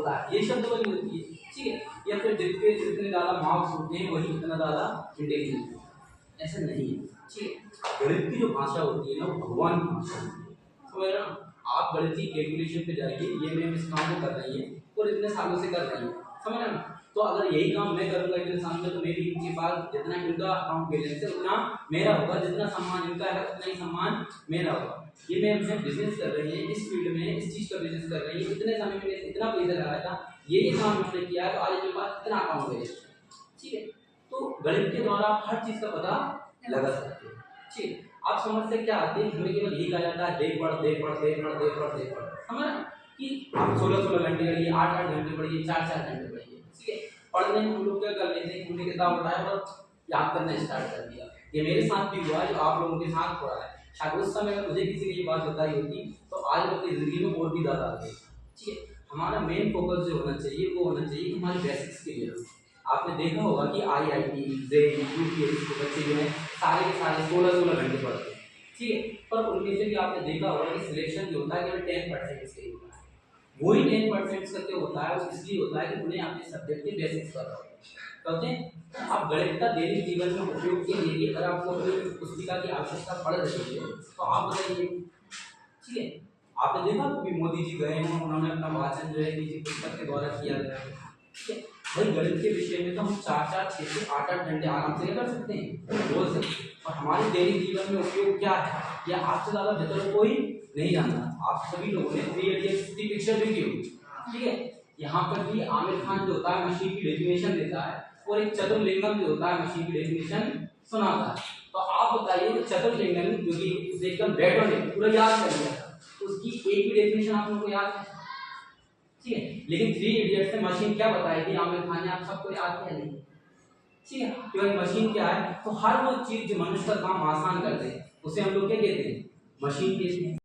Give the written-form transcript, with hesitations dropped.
होता है, ये शब्द वही होती है, ठीक है। या फिर जितने ज़्यादा मार्क्स होते हैं वही उतना ज़्यादा इंटेलिजेंट होता है, ऐसा नहीं है, ठीक है। गणित की जो भाषा होती है ना, वो भगवान की भाषा होती है, समझ रहे हो। आप गणित की कैलकुलेशन पे जाइए, ये मैम इस काम को कर रही है और इतने सालों से कर रही है, समझ रहे हो। तो अगर यही काम मैं करूंगा इतने साल में, तो मेरी इनके पास जितना इनका अकाउंट बैलेंस है उतना मेरा होगा, जितना सम्मान इनका है उतना ही सम्मान मेरा होगा। ये मैम जब बिजनेस कर रही है, इस फील्ड में इस चीज का बिजनेस कर रही है, इतने समय में इतना पैसा लगाया था, ये काम मैंने किया है, तो आज मेरे पास इतना अकाउंट बैलेंस है, ठीक है। तो गणित के द्वारा आप हर चीज का पता लगा सकते हैं, ठीक है। आप समझते क्या आते हैं, हमें केवल यही कहा जाता है देख पढ़ देख पढ़ देख पढ़ देख पढ़ देख पढ़, समझ रहे हैं कि आप 16-16 घंटे पढ़िए, 8-8 घंटे पढ़िए, 4-4 घंटे पढ़िए, ठीक है। पढ़ने में हम लोग क्या कर लेते हैं, हमने किताब उठाया और याद करना स्टार्ट कर दिया। ये मेरे साथ भी हुआ, जो आप लोगों के साथ हो रहा है। शायद उस समय अगर मुझे किसी ने ये बात बताई होती तो आज मैं अपनी जिंदगी में और भी ज़्यादा आगे, ठीक है। हमारा मेन फोकस जो होना चाहिए वो होना चाहिए कि हमारे बेसिक्स के लिए। आपने देखा होगा कि IIT, JEE, UPSC के बच्चे जो हैं सारे के सारे 16-16 घंटे पढ़ते हैं, ठीक है। पर उनमें से भी आपने देखा होगा कि सिलेक्शन जो होता है केवल 10% से ही होता है। वही 10% करके होता है, वो इसलिए होता है कि उन्हें अपने सब्जेक्ट के बेसिक्स पता होते हैं। कहते हैं आप गणित का दैनिक जीवन में उपयोग के लिए अगर आपको अपनी पुस्तिका की आवश्यकता पड़ रही है तो आप बताइए, ठीक है। आपने देखा कभी मोदी जी गए हैं, उन्होंने अपना वाचन जो है निजी पुस्तक के द्वारा किया गया है, ठीक है। भाई गणित के विषय में तो हम 4-4, 6 से 8-8 घंटे आराम से कर सकते हैं, बोल सकते हैं। और हमारे दैनिक जीवन में उपयोग क्या है, या आपसे ज़्यादा बेहतर कोई नहीं जानता। आप सभी लोगों ने 3 इडियट्स की पिक्चर देखी होगी, ठीक है। यहाँ पर भी आमिर खान जो होता है मशीन की डेफिनेशन देता है, और एक चतुर्लिंगम जो होता है मशीन की डेफिनेशन सुनाता है। तो आप बताइए चतुर्लिंगम जो कि एकदम बैठो ने पूरा याद कर लिया था, उसकी एक भी डेफिनेशन आप लोगों को याद है, ठीक है। लेकिन 3 इडियट्स में मशीन क्या बताई थी आमिर खान ने, आप सबको याद है नहीं, ठीक है। तो मशीन क्या है, तो हर वो चीज जो मनुष्य का काम आसान कर दे उसे हम लोग क्या कहते हैं, मशीन कहते हैं।